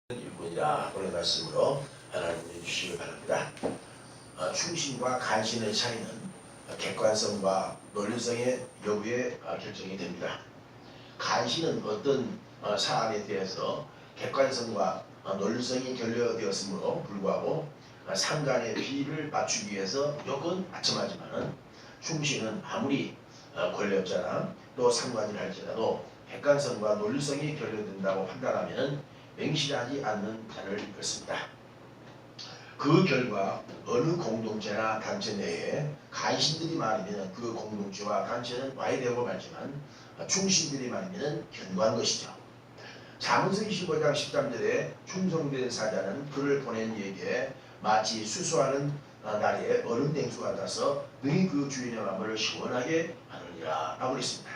일꾼이라 오늘 말씀으로 하나님이 주시기 바랍니다. 충신과 간신의 차이는 객관성과 논리성의 여부에 결정이 됩니다. 간신은 어떤 사안에 대해서 객관성과 논리성이 결여되었으므로 불구하고 상관의 비를 맞추기 위해서 무조건 맞춤하지만 충신은 아무리 권리 없잖아 또 상관이라 할지라도 객관성과 논리성이 결여된다고 판단하면 맹실하지 않는 자를 일컫습니다. 그 결과 어느 공동체나 단체 내에 간신들이 많으면 그 공동체와 단체는 와해되고 말지만 충신들이 많으면 견고한 것이죠. 잠언서 25장 13절에 충성된 사자는 그를 보낸 이에게 마치 수수하는 날에 얼음 냉수 같아서 능히 그 주인의 마음을 시원하게 하느니라 라고 했습니다.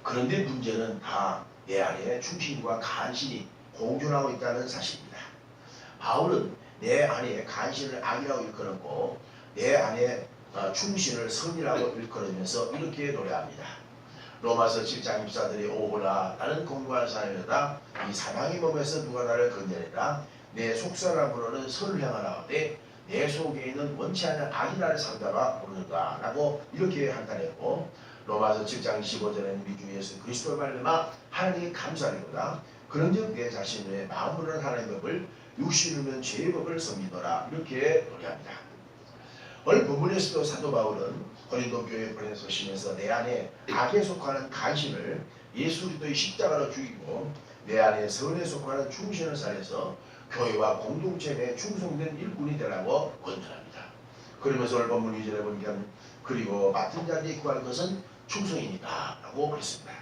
그런데 문제는 다 내 안에 충신과 간신이 공존하고 있다는 사실입니다. 바울은 내 안에 간신을 악이라고 일컬었고 내 안에 충신을 선이라고 일컬으면서 이렇게 노래합니다. 로마서 7장 24절에 오호라 나는 공부하는 사람이다. 이 사망의 몸에서 누가 나를 건져내라. 내 속사람으로는 선을 향하라오되 내 속에 있는 원치 않는 악이 나를 상다가 오는가 라고 이렇게 한탄했고 로마서 7장 15절에는 우리 주 예수 그리스도를 말미암아 하나님께 감사하리로다. 그런즉 내 자신의 마음으로는 하나님의 법을 육신으로는 죄의 법을 섬기노라 이렇게 노래합니다. 오늘 본문에서도 사도 바울은 고린도 교회에 보내서 쓰면서 내 안에 악에 속하는 간신을 예수 그리스도의 십자가로 죽이고 내 안에 선에 속하는 충신을 살려서 교회와 공동체 내에 충성된 일꾼이 되라고 권면합니다. 그러면서 오늘 본문 2절에 보니까 그리고 맡은 자리에 구할 것은 충성입니다 라고 그랬습니다.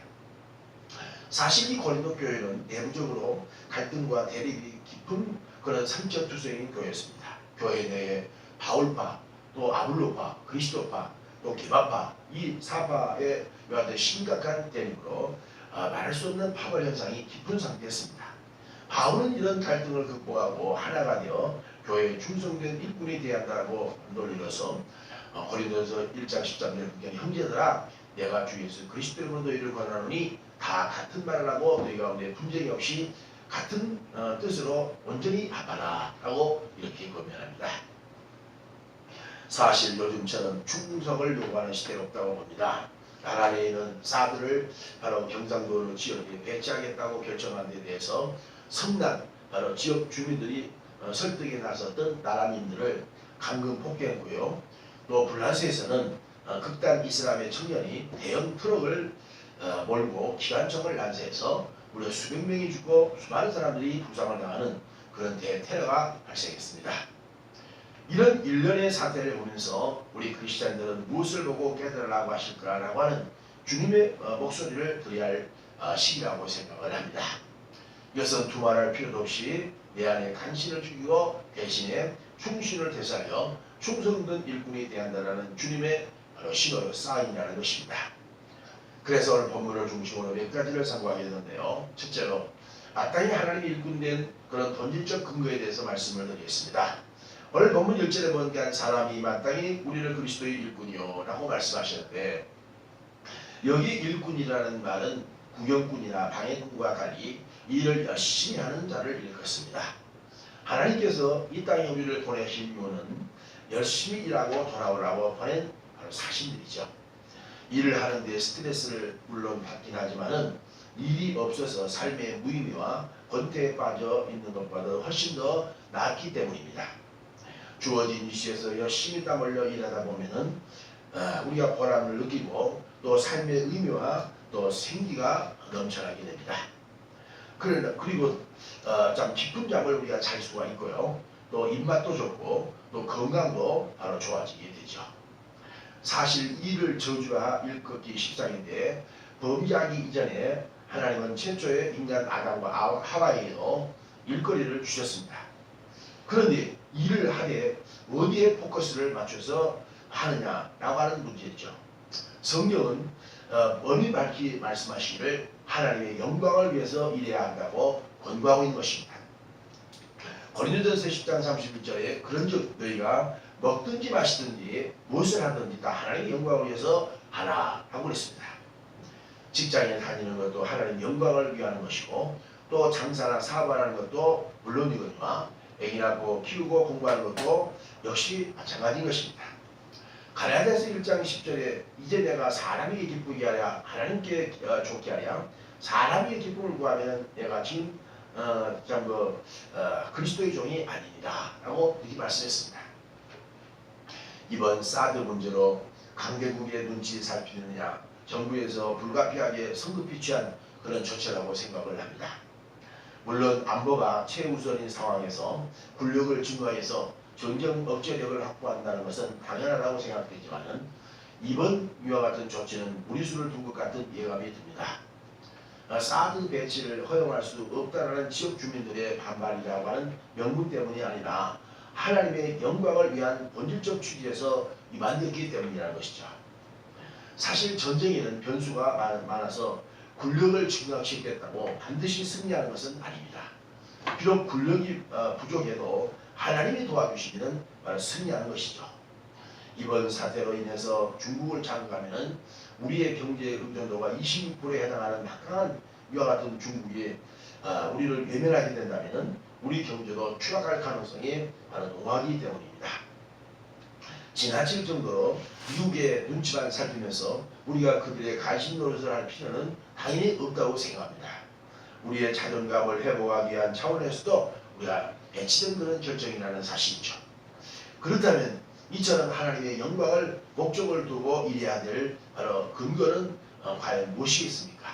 사실 이 고린도 교회는 내부적으로 갈등과 대립이 깊은 그런 삼척투성인 교회였습니다. 교회 내에 바울파, 또 아볼로파, 그리스도파, 또 개바파 이 사파의 아주 심각한 대립으로 말할 수 없는 파벌 현상이 깊은 상태였습니다. 바울은 이런 갈등을 극복하고 하나가 되어 교회에 충성된 일꾼이 되어야 한다고 논리로서 고린도서 1장 13절에 형제들아 내가 주 예수 그리스도로 너희를 권하노니 다 같은 말을 하고 너희 가운데 분쟁이 없이 같은 뜻으로 온전히 합하라 라고 이렇게 권면합니다. 사실 요즘처럼 충성을 요구하는 시대가 없다고 봅니다. 나라 내에 있는 사들을 바로 경상도로 지역에 배치하겠다고 결정한 데 대해서 성난 바로 지역 주민들이 설득에 나섰던 나라민들을 감금 폭행했고요. 또 불란스에서는 극단 이슬람의 청년이 대형 트럭을 몰고 기관총을 난사해서 무려 수백 명이 죽고 수많은 사람들이 부상을 당하는 그런 대테러가 발생했습니다. 이런 일련의 사태를 보면서 우리 크리스찬들은 무엇을 보고 깨달으라고 하실까라고 하는 주님의 목소리를 들어야 할 시기라고 생각을 합니다. 이것은 두말할 필요도 없이 내 안에 간신을 죽이고 대신에 충신을 되살려 충성된 일꾼이 되한다는 주님의 바로 신호의 사인이라는 것입니다. 그래서 오늘 본문을 중심으로 몇 가지를 상고하게 되는데요. 첫째로 마땅히 하나님의 일꾼된 그런 본질적 근거에 대해서 말씀을 드리겠습니다. 오늘 본문 1절에 보니까 사람이 마땅히 우리를 그리스도의 일꾼이요 라고 말씀하셨는데 여기 일꾼이라는 말은 구경꾼이나 방해꾼과 달리 일을 열심히 하는 자를 일컫습니다. 하나님께서 이 땅에 우리를 보내신 이유는 열심히 일하고 돌아오라고 보낸 바로 사신들이죠. 일을 하는데 스트레스를 물론 받긴 하지만은 일이 없어서 삶의 무의미와 권태에 빠져 있는 것보다 훨씬 더 낫기 때문입니다. 주어진 이슈에서 열심히 땀 흘려 일하다 보면은 우리가 보람을 느끼고 또 삶의 의미와 또 생기가 넘쳐나게 됩니다. 그리고 참 깊은 잠을 우리가 잘 수가 있고요. 또 입맛도 좋고 또 건강도 바로 좋아지게 되죠. 사실 일을 저주라 일컫기 십상인데 범죄하기 이전에 하나님은 최초의 인간 아담과 하와에도 일거리를 주셨습니다. 그런데 일을 하되 어디에 포커스를 맞춰서 하느냐라고 하는 문제죠. 성경은 엄히 밝히 말씀하시기를 하나님의 영광을 위해서 일해야 한다고 권고하고 있는 것입니다. 고린도전서 10장 31절에 그런즉 너희가 먹든지 마시든지 무엇을 하든지 다 하나님의 영광을 위해서 하라 하고 그랬습니다. 직장에 다니는 것도 하나님의 영광을 위하는 것이고 또 장사나 사업하는 것도 물론이거니와 애기 낳고 키우고 공부하는 것도 역시 마찬가지인 것입니다. 갈라디아서 1장 10절에 이제 내가 사람에게 기쁘게 하랴 하나님께 좋게 하랴 사람에게 기쁨을 구하면 내가 지금 그리스도의 종이 아니니라 라고 이렇게 말씀했습니다. 이번 사드 문제로 강대국의 눈치 살피느냐 정부에서 불가피하게 성급히 취한 그런 조치라고 생각을 합니다. 물론 안보가 최우선인 상황에서 군력을 증강해서 전쟁 억제력을 확보한다는 것은 당연하다고 생각되지만 이번 위와 같은 조치는 무리수를 둔 것 같은 예감이 듭니다. 사드 배치를 허용할 수 없다는 지역 주민들의 반발이라고 하는 명분 때문이 아니라 하나님의 영광을 위한 본질적 취지에서 위반되기 때문이라는 것이죠. 사실 전쟁에는 변수가 많아서 군력을 증강시키겠다고 반드시 승리하는 것은 아닙니다. 비록 군력이 부족해도 하나님이 도와주시기는 바로 승리하는 것이죠. 이번 사태로 인해서 중국을 자극하면 우리의 경제 의존도가 26%에 해당하는 막강한 이와 같은 중국이 우리를 외면하게 된다면 우리 경제도 추락할 가능성이 바로 농후하기 때문입니다. 지나칠 정도로 미국의 눈치만 살피면서 우리가 그들의 간신 노릇을 할 필요는 당연히 없다고 생각합니다. 우리의 자존감을 회복하기 위한 차원에서도 우리가 배치된 그런 결정이라는 사실이죠. 그렇다면 이처럼 하나님의 영광을 목적을 두고 일해야 될 바로 근거는 과연 무엇이겠습니까?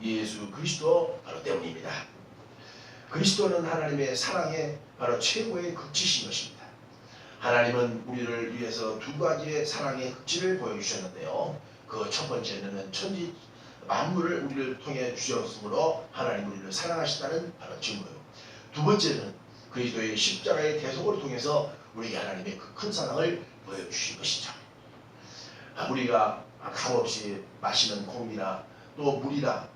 예수 그리스도 바로 때문입니다. 그리스도는 하나님의 사랑의 바로 최고의 극치신 것입니다. 하나님은 우리를 위해서 두 가지의 사랑의 극치를 보여주셨는데요. 그 첫 번째는 천지 만물을 우리를 통해 주셨으므로 하나님 우리를 사랑하시다는 바로 증거요. 두 번째는 그리스도의 십자가의 대속을 통해서 우리에게 하나님의 그 큰 사랑을 보여주신 것이죠. 우리가 값없이 마시는 콩이나 또 물이나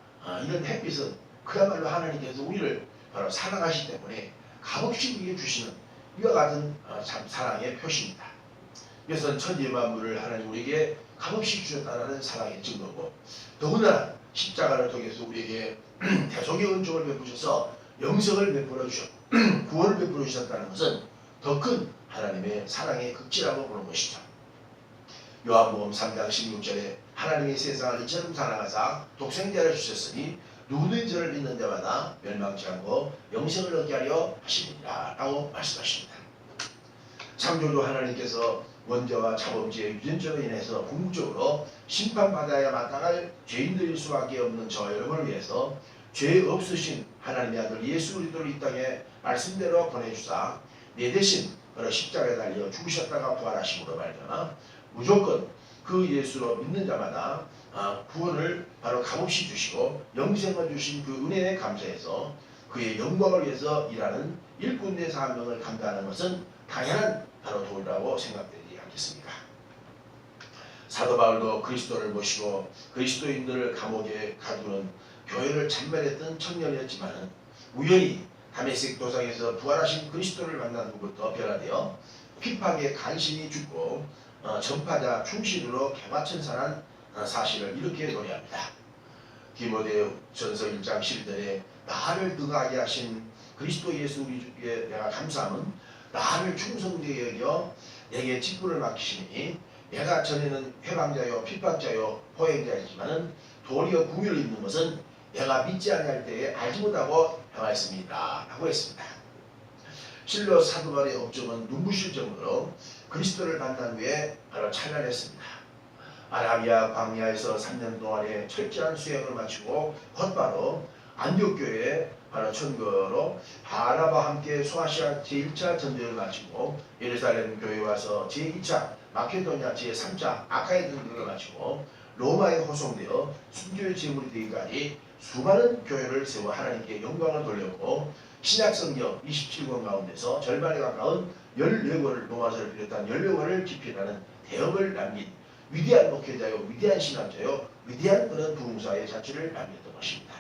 이런 햇빛은 그야말로 하나님께서 우리를 바로 사랑하시기 때문에 값없이 우리에게 주시는 이와 같은 참 사랑의 표시입니다. 그래서 천지 만물을 하나님 우리에게 값없이 주셨다는 사랑의 증거고 더구나 십자가를 통해서 우리에게 대속의 은총을 베푸셔서 영생을 베풀어 주셨고 구원을 베풀어 주셨다는 것은 더 큰 하나님의 사랑의 극치라고 보는 것이죠. 요한복음 3장 16절에 하나님의 세상을 이처럼 사랑하사 독생자를 주셨으니 누구든지 저를 믿는 자마다 멸망치 않고 영생을 얻게 하려 하시니라 라고 말씀하십니다. 창조주 하나님께서 원죄와 자범죄의 유전자로 인해서 궁극적으로 심판받아야 마땅할 죄인들일 수밖에 없는 저와 여러분을 위해서 죄 없으신 하나님의 아들 예수 그리스도를 이 땅에 말씀대로 보내주사 내 대신 바로 십자가에 달려 죽으셨다가 부활하심으로 말미암아 무조건 그 예수로 믿는 자마다 구원을 바로 값없이 주시고 영생을 주신 그 은혜에 감사해서 그의 영광을 위해서 일하는 일꾼의 사명을 감당하는 것은 당연한 바로 도리라고 생각되지 않겠습니까? 사도 바울도 그리스도를 모시고 그리스도인들을 감옥에 가두는 교회를 참배했던 청년이었지만 우연히 다메섹 도상에서 부활하신 그리스도를 만난 후부터 변화되어 핍박에 간신히 죽고 전파자 충신으로 개마천선한 사실을 이렇게 노래합니다. 디모데전서 1장 11절에 나를 능하게 하신 그리스도 예수 우리 주께 내가 감사함은 나를 충성되게 여겨 내게 직분을 맡기시니 내가 전에는 해방자요 핍박자요 포행자이지만은 도리어 궁유를 입는 것은 내가 믿지 아니할 때에 알지 못하고 행하였습니다 라고 했습니다. 실로 사도 바울의 업적은 눈부실 정도로 그리스도를 만난 후에 바로 찬란했습니다. 아라비아 광야에서 3년 동안의 철저한 수행을 마치고 곧바로 안디옥교회에 바로 천거로 바나바와 함께 소아시아 제1차 전쟁을 마치고 예루살렘 교회에 와서 제2차 마케도니아 제3차 아카이 전쟁을 마치고 로마에 호송되어 순교의 제물이 되기까지 수많은 교회를 세워 하나님께 영광을 돌렸고 신약성경 27권 가운데서 절반에 가까운 14권을 로마서를 비롯한 14권을 집필하는 대업을 남긴 위대한 목회자요 위대한 신학자요 위대한 그런 부흥사의 자취를 남겼던 것입니다.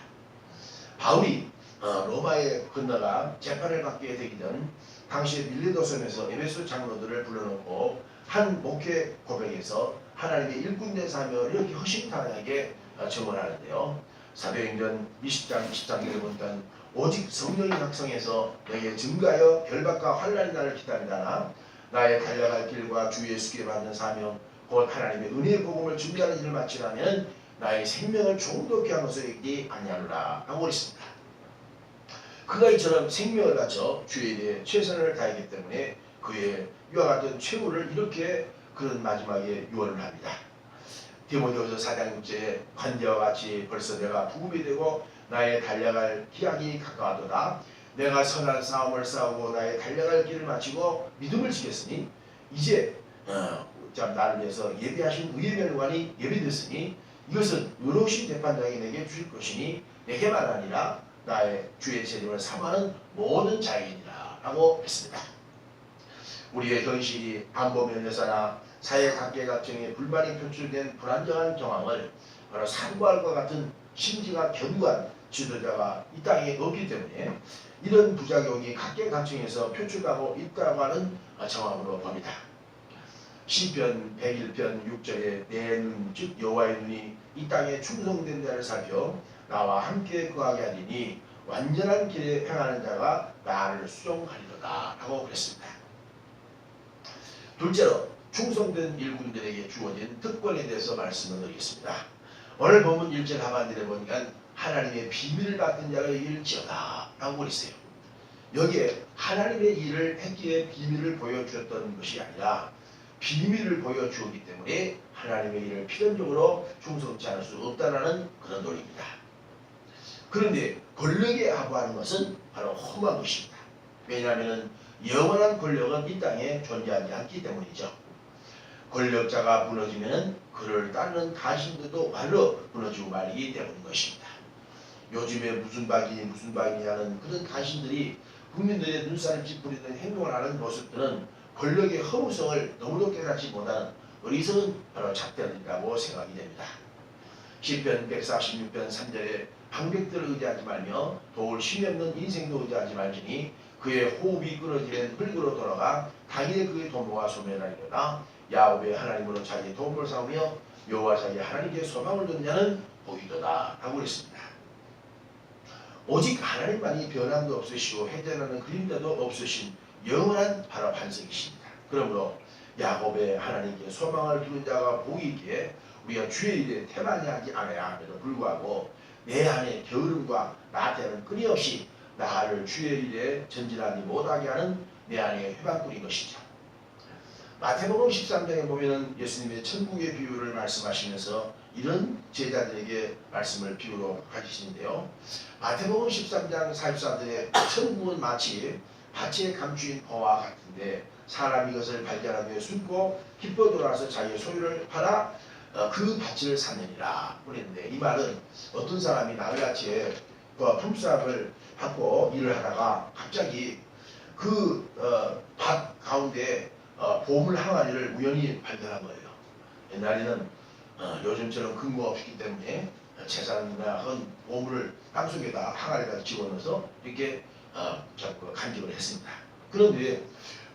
바울이 로마에 건너가 재판을 받게 되기 전 당시 밀레도섬에서 에베소 장로들을 불러놓고 한 목회 고백에서 하나님의 일꾼된 사명을 이렇게 허심탄회하게 증언하는데요. 사도행전 20장 23절에 보니까 오직 성령이 작성해서 너희의 증가하여 결박과 환난의 날을 기다리다나 나의 달려갈 길과 주 예수께 받는 사명 곧 하나님의 은혜의 복음을 준비하는 일을 마치라면 나의 생명을 조금도 귀한 것을 여기지 아니하노라 하고 그랬습니다. 그가 이처럼 생명을 바쳐 주에 대해 최선을 다하기 때문에 그의 이와 같은 최후를 이렇게 그런 마지막에 유언을 합니다. 디모데후서 4장 6절에 관대와 같이 벌써 내가 부금이 되고 나의 달려갈 기약이 가까워도다. 내가 선한 싸움을 싸우고 나의 달려갈 길을 마치고 믿음을 지켰으니 이제 나를 위해서 예비하신 의의 면관이 예비됐으니 이것은 의로우신 재판장이 내게 주실 것이니 내게만 아니라 나의 주의 재림을 사모하는 모든 자에게니라 라고 했습니다. 우리의 현실이 안보 면에서나 사회 각계각층의 불만이 표출된 불안정한 정황을 바로 상고할 것 같은 심지가 견고한 지도자가 이 땅에 없기 때문에 이런 부작용이 각계각층에서 표출하고 있다고 하는 정황으로 봅니다. 시편 101편 6절에 내 눈 즉 여호와의 눈이 이 땅에 충성된 자를 살펴 나와 함께 거하게 하리니 완전한 길에 행하는 자가 나를 수종하리로다 라고 그랬습니다. 둘째로 충성된 일꾼들에게 주어진 특권에 대해서 말씀을 드리겠습니다. 오늘 본문 1절 하반절에 보니까 하나님의 비밀을 받은 자가 이길지어다 라고 그랬어요. 여기에 하나님의 일을 했기에 비밀을 보여주었던 것이 아니라 비밀을 보여주었기 때문에 하나님의 일을 필연적으로 충성치 않을 수 없다는 그런 논리입니다. 그런데 권력에 아부하는 것은 바로 험한 것입니다. 왜냐하면 영원한 권력은 이 땅에 존재하지 않기 때문이죠. 권력자가 무너지면 그를 따르는 가신들도 발로 무너지고 말이기 때문인 것입니다. 요즘에 무슨 박이냐는 그런 가신들이 국민들의 눈살을 찌푸리는 행동을 하는 모습들은 권력의 허무성을 너무도 깨닫지 못하는 어리석은 바로 작전이라고 생각이 됩니다. 시편 146편 3절에 방백들을 의지하지 말며 도울 쉼이 없는 인생도 의지하지 말지니 그의 호흡이 끊어지는 흙으로 돌아가 당일에 그의 도모가 소멸하리로다. 야곱의 하나님으로 자기의 도움을 삼으며 여호와 자기 하나님께 소망을 두는 자는 복이도다 라고 그랬습니다. 오직 하나님만이 변함도 없으시고 해전하는 그림자도 없으신 영원한 바로 반석이십니다. 그러므로 야곱의 하나님께 소망을 두는 자가 복이 있기에 우리가 주의 일에 태만히 하지 않아야 함에도 불구하고 내 안에 게으름과 나태는 끊임없이 나를 주의 일에 전진하지 못하게 하는 내 안에 회방꾼인 것이죠. 마태복음 13장에 보면 예수님의 천국의 비유를 말씀하시면서 이런 제자들에게 말씀을 비유로 가지시는데요. 마태복음 13장 44절에 천국은 마치 밭에 감추인 포와 같은데 사람이 이것을 발견하며 숨고 기뻐 돌아서 자기의 소유를 팔아 그 밭을 사느니라 그랬는데, 이 말은 어떤 사람이 나흘같이 품삯을 받고 일을 하다가 갑자기 그 밭 가운데 보물 항아리를 우연히 발견한 거예요. 옛날에는 요즘처럼 근거가 없기 때문에 재산이나 한 보물을 땅속에다 항아리에다 집어넣어서 이렇게 간직을 했습니다. 그런데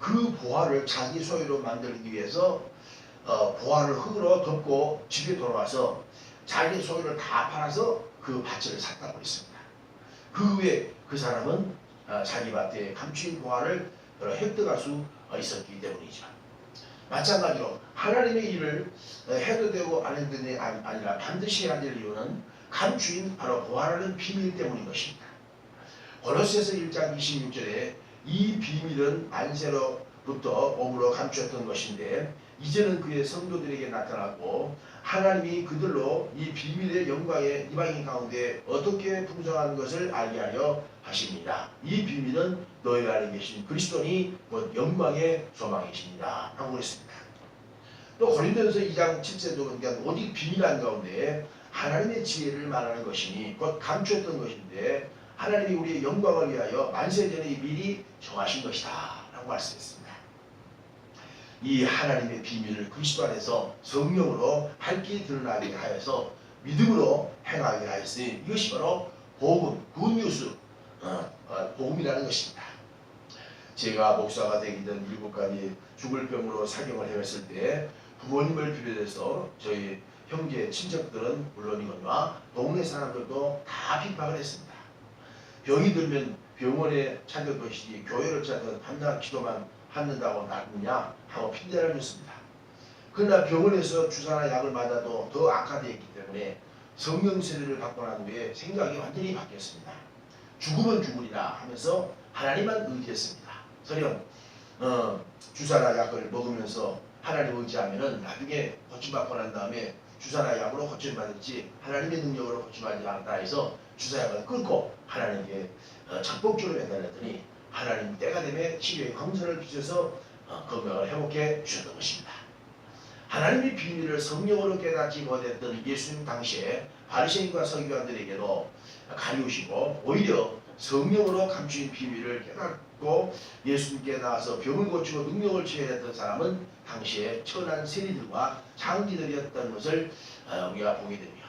그 보화를 자기 소유로 만들기 위해서 보화를 흙으로 덮고 집에 돌아와서 자기 소유를 다 팔아서 그 밭을 샀다고 했습니다. 그 후에 그 사람은 자기 밭에 감추인 보화를 획득할 수 있었기 때문이죠. 마찬가지로 하나님의 일을 해도 되고 안 해도 되는 아니라 반드시 해야 될 이유는 감추인 바로 보화라는 비밀 때문인 것입니다. 고로새서 1장 26절에 이 비밀은 안세로부터 몸으로 감추었던 것인데 이제는 그의 성도들에게 나타났고 하나님이 그들로 이 비밀의 영광의 이방인 가운데 어떻게 풍성한 것을 알게 하려 하십니다. 이 비밀은 너희 안에 계신 그리스도니 곧 영광의 소망이십니다 라고 그랬습니다. 또 고린도전서 2장 7절도 그러니까 오직 비밀한 가운데 하나님의 지혜를 말하는 것이니 곧 감추었던 것인데 하나님이 우리의 영광을 위하여 만세전에 미리 정하신 것이다 라고 말씀했습니다. 이 하나님의 비밀을 그리스도 안에서 성령으로 밝히 드러나게 하여서 믿음으로 행하게 하였으니 이것이 바로 복음, 굿뉴스, 복음이라는 것입니다. 제가 목사가 되기 전 7가지 죽을 병으로 사경을 해왔을 때 부모님을 비롯해서 저희 형제, 친척들은 물론이거니와 동네 사람들도 다 핍박을 했습니다. 병이 들면 병원에 찾을 것이지 교회를 찾든 한날 기도만 한다고 낫느냐 하고 핀대를 줬습니다. 그러나 병원에서 주사나 약을 맞아도 더 악화되어 있기 때문에 성령 세례를 받고 난 후에 생각이 완전히 바뀌었습니다. 죽으면 죽으리라 하면서 하나님만 의지했습니다. 설령 주사나 약을 먹으면서 하나님 의지하면은 나중에 고침받고 난 다음에 주사나 약으로 고침받을지 하나님의 능력으로 고침받지 않았다 해서 주사약을 끊고 하나님께 적극적으로 매달렸더니 하나님 때가 되면 치료의 검선을 비춰서 건강을 회복해 주셨던 것입니다. 하나님의 비밀을 성령으로 깨닫지 못했던 예수님 당시에 바리새인과 서기관들에게도 가리우시고 오히려 성령으로 감추인 비밀을 깨닫고 예수님께 나와서 병을 고치고 능력을 취해냈던 사람은 당시에 천한 세리들과 장기들이었던 것을 우리가 보게 됩니다.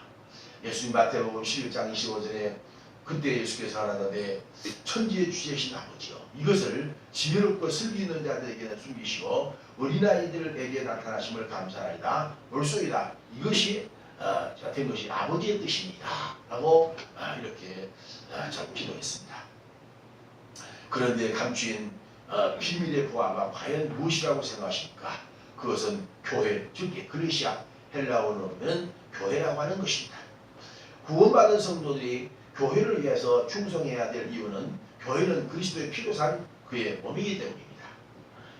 예수님 마태복음 11장 25절에 그때 예수께서 하라되 천지의 주제신 아버지여 이것을 지혜롭고 슬기 있는 자들에게는 숨기시고 어린아이들에게 나타나심을 감사하리다. 올소이다. 이것이 된 것이 아버지의 뜻입니다. 라고 이렇게 참 기도했습니다. 그런데 감추인 비밀의 부하가 과연 무엇이라고 생각하십니까? 그것은 교회, 즉 에클레시아, 헬라어로는 교회라고 하는 것입니다. 구원받은 성도들이 교회를 위해서 충성해야 될 이유는 교회는 그리스도의 피로 산 그의 몸이기 때문입니다.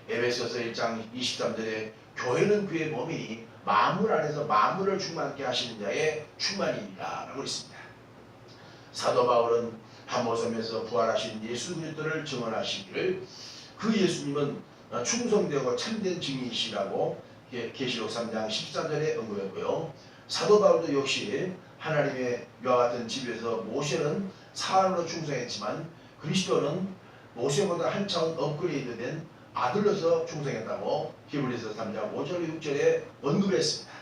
에베소서 1장 23절에 교회는 그의 몸이니 만물 안에서 만물을 충만케 하시는 자의 충만이니라 라고 있습니다. 사도 바울은 한모섬에서 부활하신 예수 그리스도를 증언하시기를 그 예수님은 충성되고 참된 증인이시라고 계시록 3장 14절에 언급했고요. 사도 바울도 역시 하나님의 이와 같은 집에서 모세는 사람으로 충성했지만 그리스도는 모세보다 한 차원 업그레이드된 아들로서 충성했다고 히브리서 3장 5절 6절에 언급했습니다.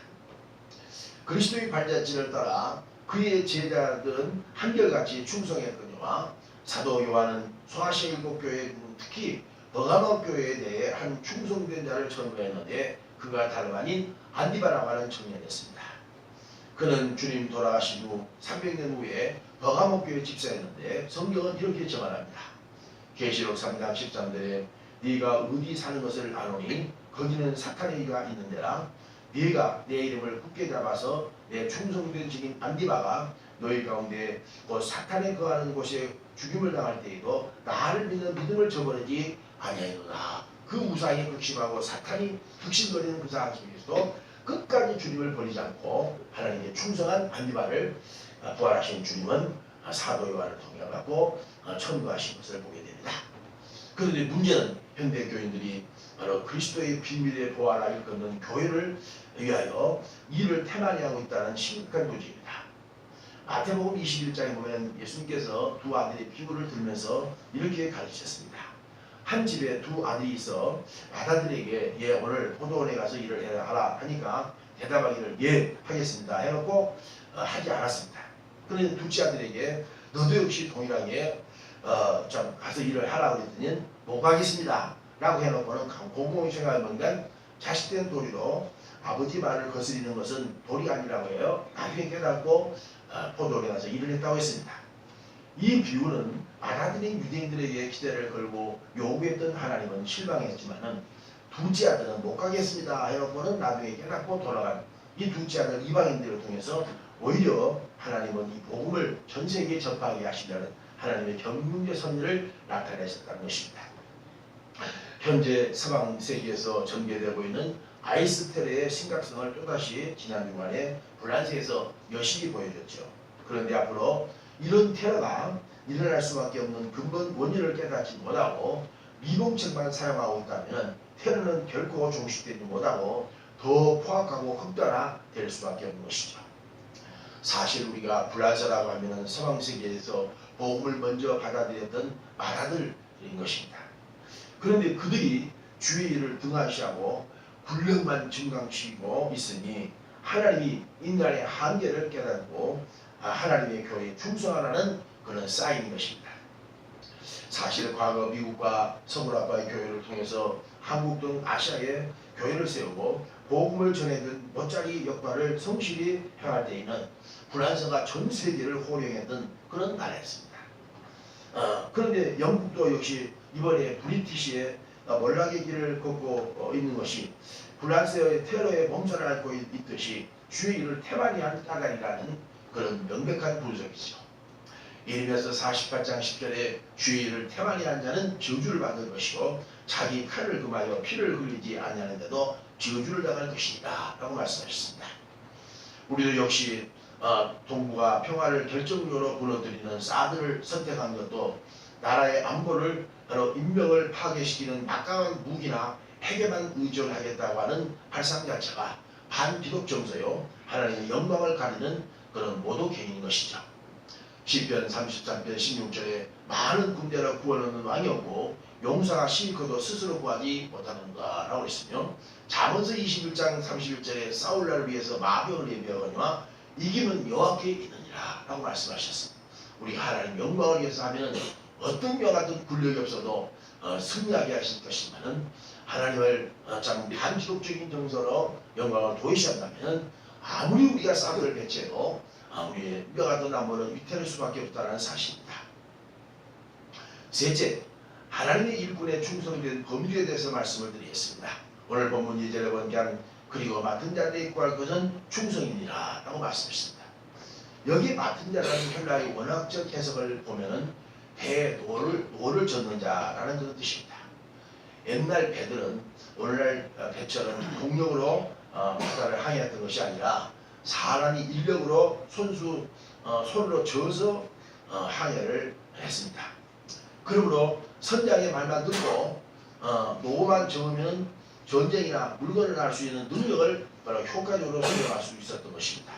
그리스도의 발자취를 따라 그의 제자들은 한결같이 충성했거니와 사도 요한은 소아시아 일곱 교회 특히 버가모 교회에 대해 한 충성된 자를 선거했는데 그가 다름 아닌 안디바라고 하는 청년이었습니다. 그는 주님 돌아가신 후 300년 후에 버가모 교회 집사였는데 성경은 이렇게 정언합니다. 계시록 3장 13절에 네가 어디 사는 것을 아노니 거기는 사탄의 의가 있는 데라 네가 내 이름을 굳게 잡아서 내 충성된 증인 안디바가 너희 가운데 곧 사탄에 거하는 곳에 죽임을 당할 때에도 나를 믿는 믿음을 저버리지 아니하였노라. 그 우상이 극심하고 사탄이 득실거리는 그 상황 속에서도 끝까지 주님을 버리지 않고 하나님께 충성한 안디바를 부활하신 주님은 사도 요한을 통해 갖고 천구하신 것을 보게 됩니다. 그런데 문제는 현대 교인들이 바로 그리스도의 비밀의 부활을 일컫는 교회를 위하여 일을 태만히 하고 있다는 심각한 문제입니다. 마태복음 21장에 보면 예수님께서 두 아들의 비유를 들면서 이렇게 가르치셨습니다. 한 집에 두 아들이 있어 아들에게 예 오늘 포도원에 가서 일을 하라 하니까 대답하기를 예 하겠습니다 해놓고 하지 않았습니다. 그런데 둘째 아들에게 너도 역시 동일하게 좀 가서 일을 하라고 그랬더니 못 가겠습니다 라고 해놓고는 공공이 생각해보니까 자식된 도리로 아버지 말을 거스리는 것은 도리가 아니라고 해요. 나중에 깨닫고 포도원에 가서 일을 했다고 했습니다. 이 비유는 받아들인 유대인들에게 기대를 걸고 요구했던 하나님은 실망했지만은 둘째 아들은 못 가겠습니다 해놓고는 나중에 깨닫고 돌아간 이 둘째 아들 이방인들을 통해서 오히려 하나님은 이 복음을 전 세계에 전파하게 하시려는 하나님의 경륜의 섭리를 나타내셨다는 것입니다. 현재 서방 세계에서 전개되고 있는 아이스 테러의 심각성을 또다시 지난 주간에 프랑스에서 여실히 보여줬죠. 그런데 앞으로 이런 테러가 일어날 수밖에 없는 근본 원인을 깨닫지 못하고 미봉책만 사용하고 있다면 테러는 결코 종식되지 못하고 더 포악하고 극단화될 수밖에 없는 것이죠. 사실 우리가 불란서라고 하면 서방세계에서 복음을 먼저 받아들였던 마라들인 것입니다. 그런데 그들이 주의 일을 등한시하고 군력만 증강시키고 있으니 하나님이 인간의 한계를 깨닫고 하나님의 교회에 충성하라는 그런 사인인 것입니다. 사실 과거 미국과 서구라빠의 교회를 통해서 한국 등 아시아에 교회를 세우고 복음을 전해준 못자리 역할을 성실히 행할 때에는 불란서가 전 세계를 호령했던 그런 나라였습니다. 그런데 영국도 역시 이번에 브리티시의 몰락의 길을 걷고 있는 것이 프랑스의 테러의 몸살을 앓고 있듯이 주의 일을 태만히 따라이라는 그런 명백한 분석이죠. 예레미야서 48장 10절에 주의 일을 태만히 한 자는 저주를 받을 것이고 자기 칼을 금하여 피를 흘리지 아니하는데도 저주를 당할 것이다 라고 말씀하셨습니다. 우리도 역시 동북아 평화를 결정적으로 무너뜨리는 사드를 선택한 것도 나라의 안보를 바로 인명을 파괴시키는 막강한 무기나 핵에만 의존하겠다고 하는 발상 자체가 반기독 정서요 하나님의 영광을 가리는 그런 모독행위인 것이죠. 시편 33편 16절에 많은 군대를 구원하는 왕이 없고 용사가 심커도 스스로 구하지 못하는가 라고 했으며 잠언서 21장 31절에 사울나를 위해서 마병을 예비하거니와 이기는 여호와께 있느니라 라고 말씀하셨습니다. 우리가 하나님 영광을 위해서 하면 어떤 명하든 굴력이 없어도 승리하게 하실 것이지만 하나님을 참 반기독적인 정서로 영광을 도외시한다면 아무리 우리가 싹을 배치해도 우리의 명하던 안보는 위태로울 수밖에 없다는 사실입니다. 셋째, 하나님의 일꾼에 충성된 범위에 대해서 말씀을 드리겠습니다. 오늘 본문 2절에 보니까 그리고 맡은 자들이 구할 것은 충성이니라 라고 말씀했습니다. 여기 맡은 자라는 헬라의 원학적 해석을 보면은 배에 노를 젓는 자라는 그런 뜻입니다. 옛날 배들은 오늘날 배처럼 동력으로 바다를 항해했던 것이 아니라 사람이 인력으로 손으로 져서 항해를 했습니다. 그러므로 선장의 말만 듣고 노만 적으면 전쟁이나 물건을 날 수 있는 능력을 바로 효과적으로 사용할 수 있었던 것입니다.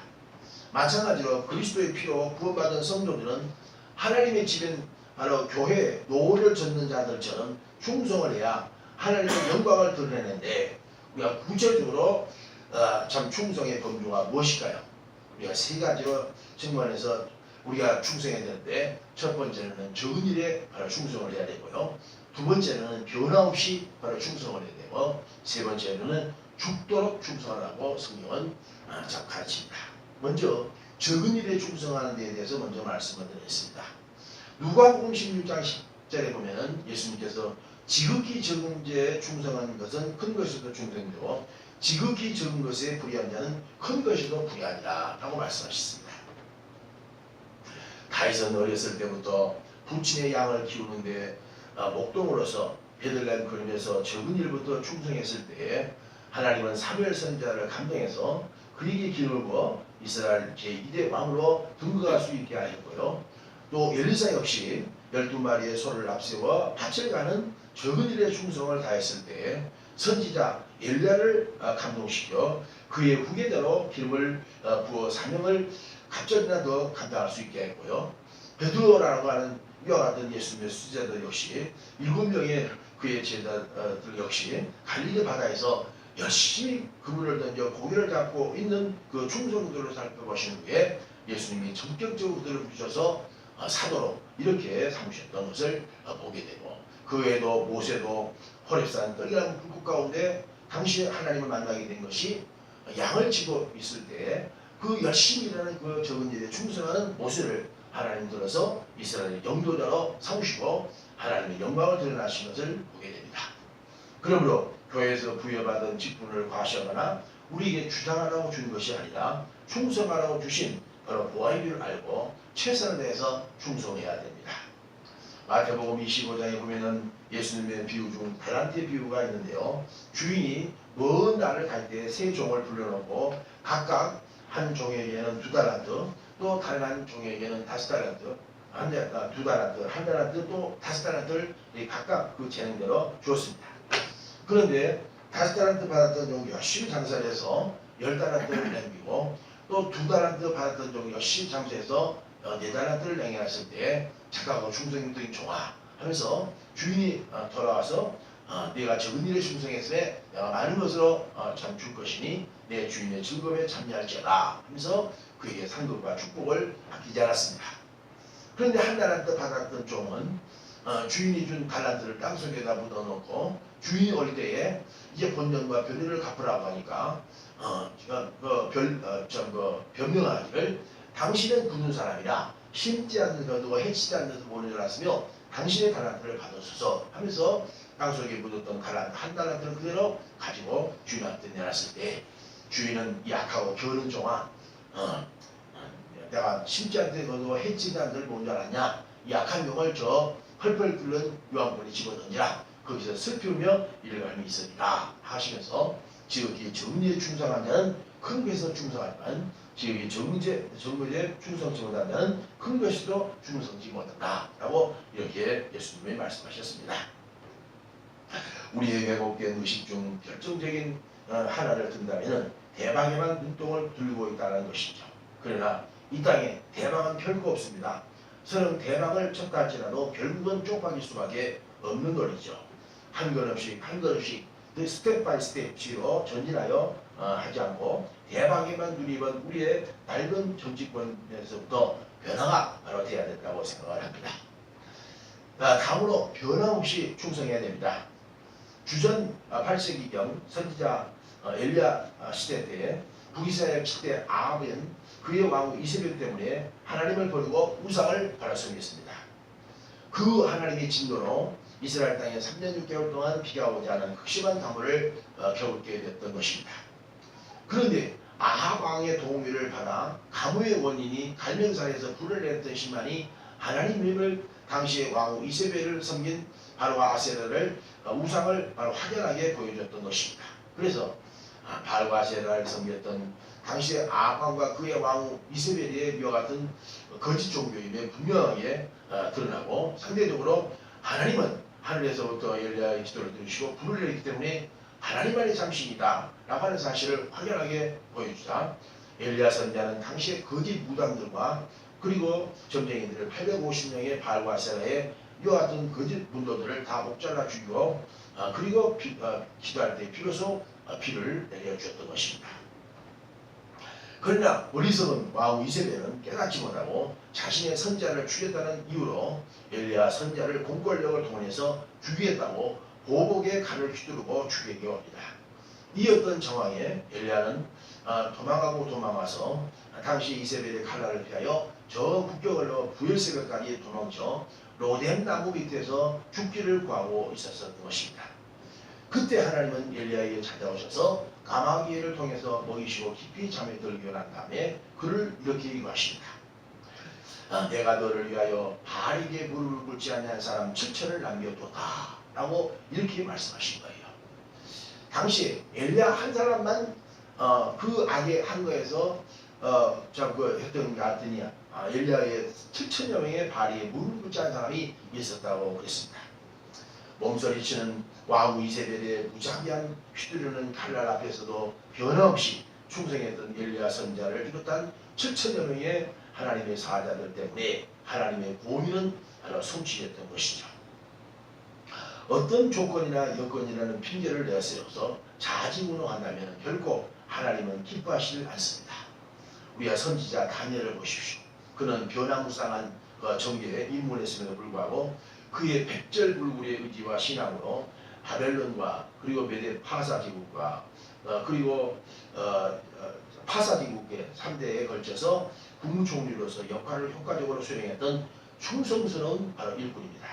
마찬가지로 그리스도의 피로 구원받은 성도들은 하나님의 집엔 바로 교회에 노를 젓는 자들처럼 충성을 해야 하나님의 영광을 드러내는데 우리가 구체적으로 참 충성의 범주가 무엇일까요? 우리가 세 가지로 측면에서 우리가 충성해야 되는데 첫 번째는 적은 일에 바로 충성을 해야 되고요. 두 번째는 변화없이 바로 충성을 해야 되고 세 번째는 죽도록 충성하라고 성경은 참 가르칩니다. 먼저 적은 일에 충성하는 데에 대해서 먼저 말씀을 드리겠습니다. 누가복음 16장 10절에 보면은 예수님께서 지극히 적은 죄에 충성하는 것은 큰 것에도 충성되고 지극히 적은 것에 불의한 자는 큰 것에도 불의하니라 라고 말씀하셨습니다. 다윗은 어렸을 때부터 부친의 양을 키우는데 목동으로서 베들레헴 거림에서 적은 일부터 충성했을 때에 하나님은 사무엘 선지자를 감동해서 그에게 기름을 부어 이스라엘 제2대 왕으로 등극할 수 있게 하였고요. 또 엘리사 역시 12마리의 소를 앞세워 밭을 가는 적은 일에 충성을 다했을 때 선지자 엘리야를 감동시켜 그의 후계자로 기름을 부어 사명을 갑절이나 더 감당할 수 있게 했고요. 베드로라고 하는 이와 같은 예수님의 수제자들 역시 7명의 그의 제자들 역시 갈릴리 바다에서 열심히 그물을 던져 고기를 잡고 있는 그 충성들을 살펴보신 후에 예수님이 전격적으로 들어주셔서 사도로 이렇게 삼으셨던 것을 보게 되고 그 외에도 모세도 호렙산 떡이라는 불꽃 가운데 당시 하나님을 만나게 된 것이 양을 치고 있을 때 그 열심히 일하는 그 적은 일에 충성하는 모세를 하나님 들어서 이스라엘의 영도자로 삼으시고 하나님의 영광을 드러나신 것을 보게 됩니다. 그러므로 교회에서 부여받은 직분을 과시하거나 우리에게 주장하라고 준 것이 아니라 충성하라고 주신 바로 보아의 줄 알고 최선을 다해서 충성해야 됩니다. 마태복음 25장에 보면은 예수님의 비유 중 달란트의 비유가 있는데요. 주인이 먼 날을 갈 때 세 종을 불러놓고 각각 한 종에게는 2달란트, 또 다른 한 종에게는 5달란트, 2달란트, 1달란트, 또 5달란트를 각각 그 재능대로 주었습니다. 그런데 5달란트 받았던 종이 열심히 장사를 해서 10달란트를 남기고 또 2달란트 받았던 종이 열심히 장사해서 4달란트를 남겨놨을 때 착하고 충성된 종아 하면서 주인이 돌아와서 내가 적은 일에 충성했으에 내가 많은 것으로 참 줄 것이니 내 주인의 즐거움에 참여할지어다 하면서 그에게 상급과 축복을 아끼지 않았습니다. 그런데 1달란트 받았던 종은 주인이 준 달란트를 땅속에다 묻어놓고 주인이 올 때에 이제 본전과 변인을 갚으라고 하니까 변명하기를 당신은 굳은 사람이라 심지 않는 것도 해치지 않는 것도 모르는 줄 알았으며 당신의 달란트를 받으소서 하면서 땅속에 묻었던 한 달란트를 그대로 가지고 주인한테 내놨을 때 주인은 약하고 게으른 종아 내가 심지 않는 것도 해치지 않는 것을 모르는 줄 알았냐? 이 약한 용을 저 펄펄 끓는 요한권에 집어던지라. 거기서 슬피우며 일감이 있으리라 하시면서 지극히 정리에 충성한 자는 큰 것에서 충성하지만 지극히 정거에 충성치 못한 자는 큰 것에도 충성치 못한다 라고 이렇게 예수님이 말씀하셨습니다. 우리의 회복된 의식 중 결정적인 하나를 든다면 대방에만 눈동을 들고 있다는 것이죠. 그러나 이 땅에 대방은 별거 없습니다. 서는 대방을 쳤다 할지라도 결국은 쪽박일 수밖에 없는 거리죠. 한 걸음씩 한 걸음씩 스텝 바이 스텝으로 전진하여 하지 않고 대방에만 눈입은 우리의 낡은 정치권에서부터 변화가 바로 돼야 된다고 생각을 합니다. 다음으로 변함없이 충성해야 됩니다. 주전 8세기경 선지자 엘리야 시대 때에 북이스라엘 7대 아합은 그의 왕후 이세벨 때문에 하나님을 버리고 우상을 바라성했습니다. 그 하나님의 진노로 이스라엘 땅에 3년 6개월 동안 비가 오지 않은 극심한 가물을 겪게 됐던 것입니다. 그런데 아합 왕의 도움을 받아 가뭄의 원인이 갈명산에서 불을 냈던 신만이 하나님을 당시의 왕후 이세벨을 섬긴 바알과 아세라를 우상을 바로 확연하게 보여줬던 것입니다. 그래서 바알과 아세라를 섬겼던 당시의 아합 왕과 그의 왕후 이세벨의 이와 같은 거짓 종교임에 분명하게 드러나고 상대적으로 하나님은 하늘에서부터 엘리야의 기도를 들으시고 불을 내리기 때문에 하나님만이 참신이다 라고 하는 사실을 확연하게 보여주자 엘리야 선지자는 당시의 거짓 무당들과 그리고 점쟁이들을 850명의 바알과 아세라의 이와 같은 거짓 문도들을 다 목잘라 죽이고 그리고 기도할 때 비로소 피를 내려주었던 것입니다. 그러나 어리석은 왕후 이세벨은 깨닫지 못하고 자신의 선지자를 죽였다는 이유로 엘리야 선지자를 공권력을 동원해서 죽이겠다고 보복의 칼을 휘두르고 죽이게 합니다. 이 어떤 정황에 엘리야는 도망가서 당시 이세벨의 칼날을 피하여 저 북경으로 부엘세벨까지 도망쳐 로뎀 나무 밑에서 죽기를 구하고 있었던 것입니다. 그때 하나님은 엘리야에게 찾아오셔서 가마귀를 통해서 먹이시고 깊이 잠에 들게 한 다음에 그를 이렇게 이루하십니다. 내가 너를 위하여 바알에게 무릎을 꿇지 아니한 사람 7천을 남겨두었다 라고 이렇게 말씀하신 거예요. 당시에 엘리야 한 사람만 그 악의 한 거에서 했던 것 같더니 엘리야의 7천여 명의 바알에 무릎을 꿇지 않은 사람이 있었다고 그랬습니다. 몸서리치는 왕후 이세벨의 무자비한 휘두르는 칼날 앞에서도 변함없이 충성했던 엘리야 선지자를 비롯한 7천여 명의 하나님의 사자들 때문에 하나님의 공의는 바로 성취됐던 것이죠. 어떤 조건이나 여건이라는 핑계를 내세워서 자지우능한다면 결코 하나님은 기뻐하시지 않습니다. 우리가 선지자 다니엘을 보십시오. 그는 변화무쌍한 정계에 입문했음에도 불구하고 그의 백절불굴의 의지와 신앙으로 바벨론과 그리고 메데 파사제국과 그리고 파사제국의 3대에 걸쳐서 국무총리로서 역할을 효과적으로 수행했던 충성스러운 바로 일꾼입니다.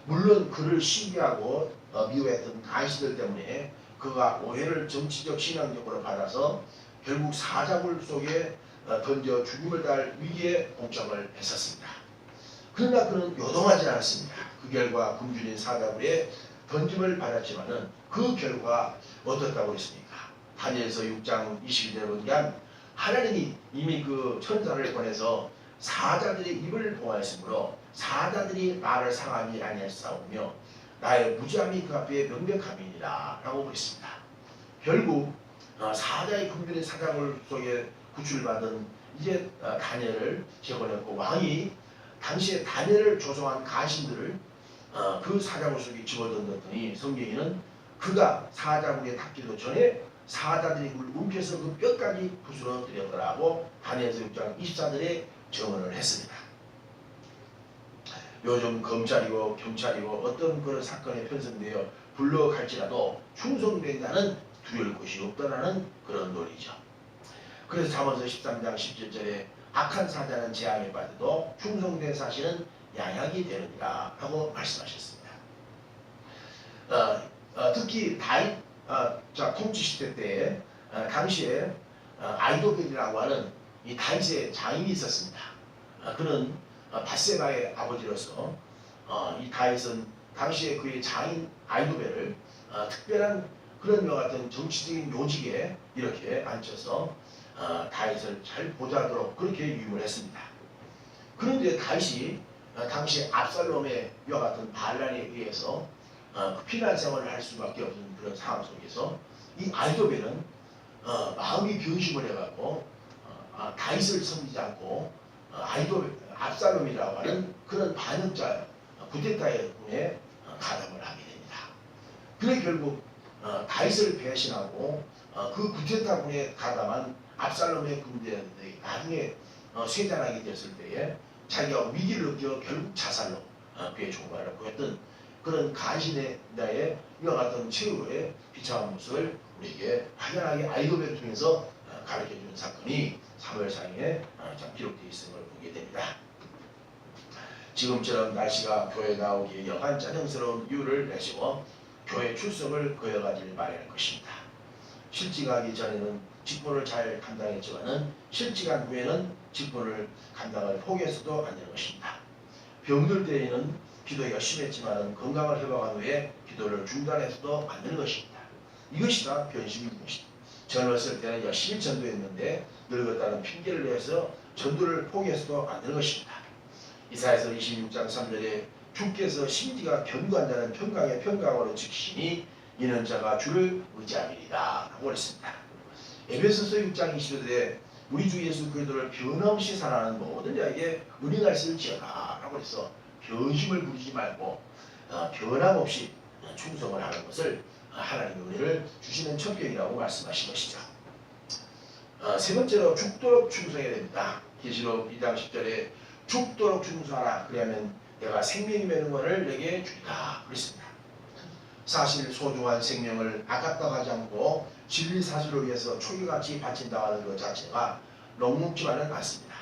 물론 그를 시기하고 미워했던 간시들 때문에 그가 오해를 정치적 신앙적으로 받아서 결국 사자굴 속에 던져 죽음을 당할 위기에 봉착을 했었습니다. 그러나 그는 요동하지 않았습니다. 그 결과 굶주린 사자굴에 던짐을 받았지만은 그 결과 어떻다고 했습니까? 다니엘서 6장 22절에 보면 하나님이 이미 그 천사를 보내서 사자들의 입을 봉하였으므로 사자들이 나를 상함이 아니하였사오며 나의 무지함이 그 앞에 명백함이니라 라고 그랬습니다. 결국 사자의 굶주린 사자굴 속에 구출받은 이제 다니엘을 재건했고 왕이 당시에 다니엘을 조종한 간신들을 그 사자굴 속에 집어던졌더니 성경에는 그가 사자굴에 닿기도 전에 사자들이 그를 움켜서 그 뼈까지 부수러 들였더라고 다니엘서 6장 24절에 증언을 했습니다. 요즘 검찰이고 경찰이고 어떤 그런 사건에 편성되어 불러갈지라도 충성된 자는 두려울 것이 없다라는 그런 논리죠. 그래서 잠언서 13장 17절에 악한 사자는 재앙에 빠져도 충성된 사실은 양약이 되느니라 하고 말씀하셨습니다. 특히 다윗 통치 시대 때 당시에 아이도벨이라고 하는 이 다윗의 장인이 있었습니다. 그는 밧세바의 아버지로서 이 다윗은 당시에 그의 장인 아이도벨을 특별한 그런 것 같은 정치적인 요직에 이렇게 앉혀서 다윗을 잘 보좌하도록 그렇게 유임을 했습니다. 그런데 다윗이 당시 압살롬의 이와 같은 반란에 의해서 피난 생활을 할 수밖에 없는 그런 상황 속에서 이 아이도벨은 마음이 변심을 해갖고 다윗을 섬기지 않고 압살롬이라고 하는 그런 반역자 구데타의 군에 가담을 하게 됩니다. 그래 결국 다윗을 배신하고 그 구데타 군에 가담한 압살롬의 군대에 나중에 쇠잔하게 됐을 때에 자기가 위기를 느껴 결국 자살로 그의 종말을 보였던 그런 간신의 나의 이와 같은 최후의 비참한 모습을 우리에게 확연하게 아이도벨을 통해서 가르쳐주는 사건이 사무엘상에 기록되어 있음을 보게 됩니다. 지금처럼 날씨가 교회에 나오기에 여간 짜증스러운 이유를 내세워 교회 출석을 거여가길 마련할 것입니다. 실직하기 전에는 직분을 잘 감당했지만은 실직한 후에는 직분을 감당을 포기해서도 안 되는 것입니다. 병들 때에는 기도가 심했지만 건강을 회복한 후에 기도를 중단해서도 안 되는 것입니다. 이것이 다 변심인 것입니다. 젊었을 때는 열심히 전도했는데 늙었다는 핑계를 내서 전도를 포기해서도 안 되는 것입니다. 이사야서 26장 3절에 주께서 심지가 견고한 자는 평강의 평강으로 지키시니 이는 자가 주를 의지함이리라 라고 그랬습니다. 에베소서 6장 20절에 우리 주 예수 그리스도를 변함없이 사랑하는 모든 자에게 은혜가 있을지어다 라고 해서 변심을 부리지 말고 변함없이 충성을 하는 것을 하나님의 은혜를 주시는 첩경이라고 말씀하신 것이죠. 세 번째로 죽도록 충성해야 됩니다. 계시록 2장 10절에 죽도록 충성하라 그러면 내가 생명이 되는 것을 내게 주리라 그랬습니다. 사실 소중한 생명을 아깝다고 하지 않고 진리 사실을 위해서 초기같이 바친다고 하는 것 자체가 녹록지만은 않습니다.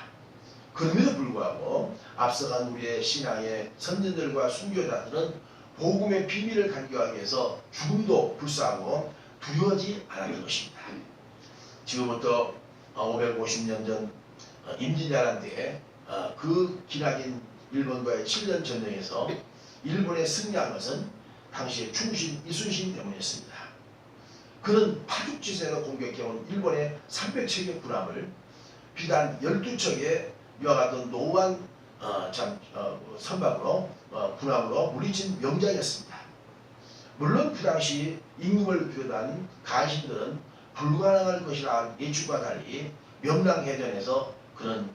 그럼에도 불구하고 앞서간 우리의 신앙의 선진들과 순교자들은 복음의 비밀을 간직하기 위해서 죽음도 불사하고 두려워하지 않았던 것입니다. 지금부터 550년 전 임진왜란 때 그 기나긴 일본과의 7년 전쟁에서 일본에 승리한 것은 당시의 충신 이순신 때문이었습니다. 그는 파죽지세로 공격해온 일본의 300척의 군함을 비단 12척의 이와 같은 노후한 선박으로 군함으로 물리친 명장이었습니다. 물론 그 당시 임금을 비롯한 간신들은 불가능할 것이라 예측과 달리 명랑해전에서 그는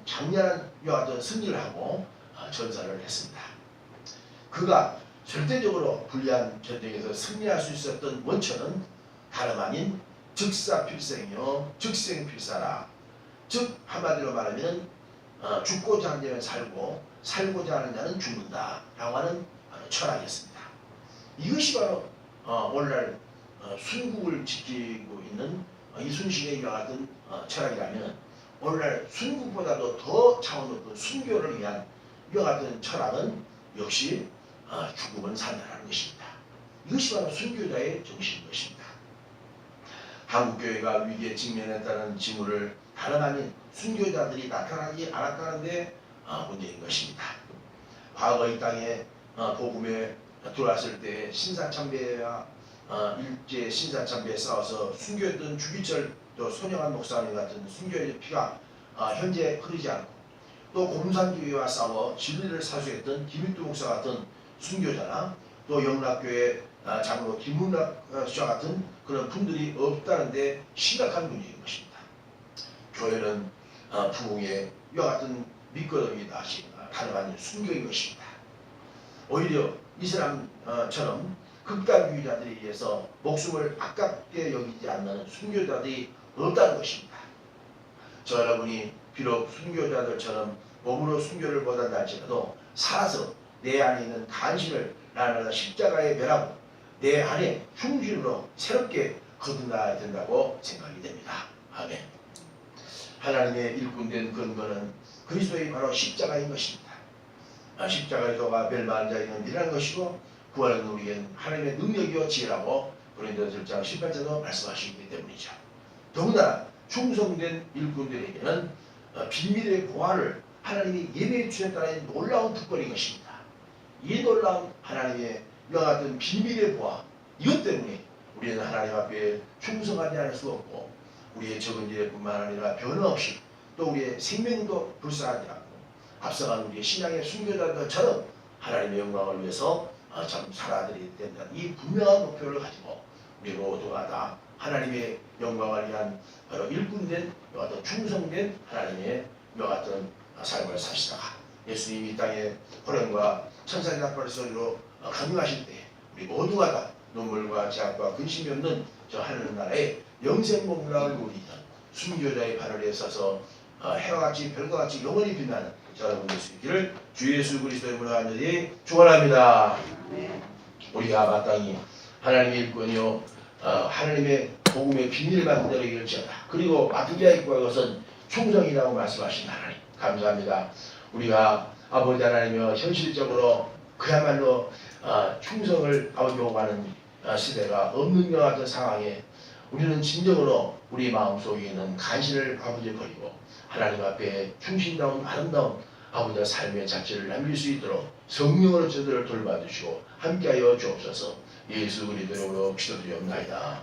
장렬한 이와 같은 승리를 하고 전사를 했습니다. 그가 절대적으로 불리한 전쟁에서 승리할 수 있었던 원천은 다름 아닌 즉사필생이요 즉생필사라. 즉 한마디로 말하면 죽고자 하는 자는 살고 살고자 하는 자는 죽는다 라고 하는 철학이었습니다. 이것이 바로 오늘날 순국을 지키고 있는 이순신의 이와 같은 철학이라면 오늘날 순국보다도 더 차원 높은 순교를 위한 이와 같은 철학은 역시 죽음은 산다라는 것입니다. 이것이 바로 순교자의 정신인 것입니다. 한국교회가 위기에 직면했다는 징후를 다름 아닌 순교자들이 나타나지 않았다는 데 문제인 것입니다. 과거 이 땅에 복음에 들어왔을 때 신사참배와 일제 신사참배에 싸워서 순교했던 주기철 또 손영한 목사님 같은 순교의 피가 현재 흐르지 않고 또 공산주의와 싸워 진리를 사수했던 김익두 목사 같은 순교자나 또 영락교회 장로 김문락 씨와 같은 그런 분들이 없다는 데 심각한 문제인 것입니다. 교회는 부흥의 이와 같은 밑거름이 다시 다름 아닌 순교인 것입니다. 오히려 이슬람처럼 극단주의자들에 의해서 목숨을 아깝게 여기지 않는 순교자들이 없다는 것입니다. 저 여러분이 비록 순교자들처럼 몸으로 순교를 못한다 할지라도 살아서 내 안에 있는 간신을 날마다 십자가에 매라고 내 안에 충실로 새롭게 거듭나야 된다고 생각이 됩니다. 아멘. 하나님의 일꾼된 근거는 그리스도의 바로 십자가인 것입니다. 십자가에서가 멸망한 자에게는 미련한 것이고 구하는 우리에겐 하나님의 능력이요 지혜라고 고린도서 1장 18절도 말씀하시기 때문이죠. 더구나 충성된 일꾼들에게는 비밀의 보화를 하나님이 예배해 주셨다는 놀라운 특권인 것입니다. 이 놀라운 하나님의 이와 같은 비밀의 보화, 이것 때문에 우리는 하나님 앞에 충성하지 않을 수 없고 우리의 적은 일뿐만 아니라 변함없이 또 우리의 생명도 불쌍하지 않고 앞서간 우리의 신앙의 순교자들처럼 하나님의 영광을 위해서 참 살아드려야 된다는 이 분명한 목표를 가지고 우리 모두가 다 하나님의 영광을 위한 바로 일꾼된 어떤 충성된 하나님의 이와 같은 삶을 사시다가 예수님이 이 땅에 호령과 천사의 나팔 소리로 강림하실 때 우리 모두가 다 눈물과 제약과 근심이 없는 저 하늘나라에 영생 목락을 누리던 순교자의 발을 서서 해와 같이 별과 같이 영원히 빛나는 여러분들 수 있기를 주 예수 그리스도의 이름으로 간절히 축원합니다. 우리가 마땅히 하나님의 일꾼이요 하나님의 복음의 비밀을 받는 자로 이길지어다. 그리고 맡은 자의 것은 충성이라고 말씀하신 하나님 감사합니다. 우리가 아버지 하나님이여 현실적으로 그야말로 충성을 아버지 요구하는 시대가 없는 것 같은 상황에 우리는 진정으로 우리 마음속에 있는 간신을 아버지 버리고 하나님 앞에 충신다운 아름다운 아버지의 삶의 자체를 남길 수 있도록 성령으로 저들을 돌봐주시고 함께하여 주옵소서. 예수 그리스도로 기도드리옵나이다.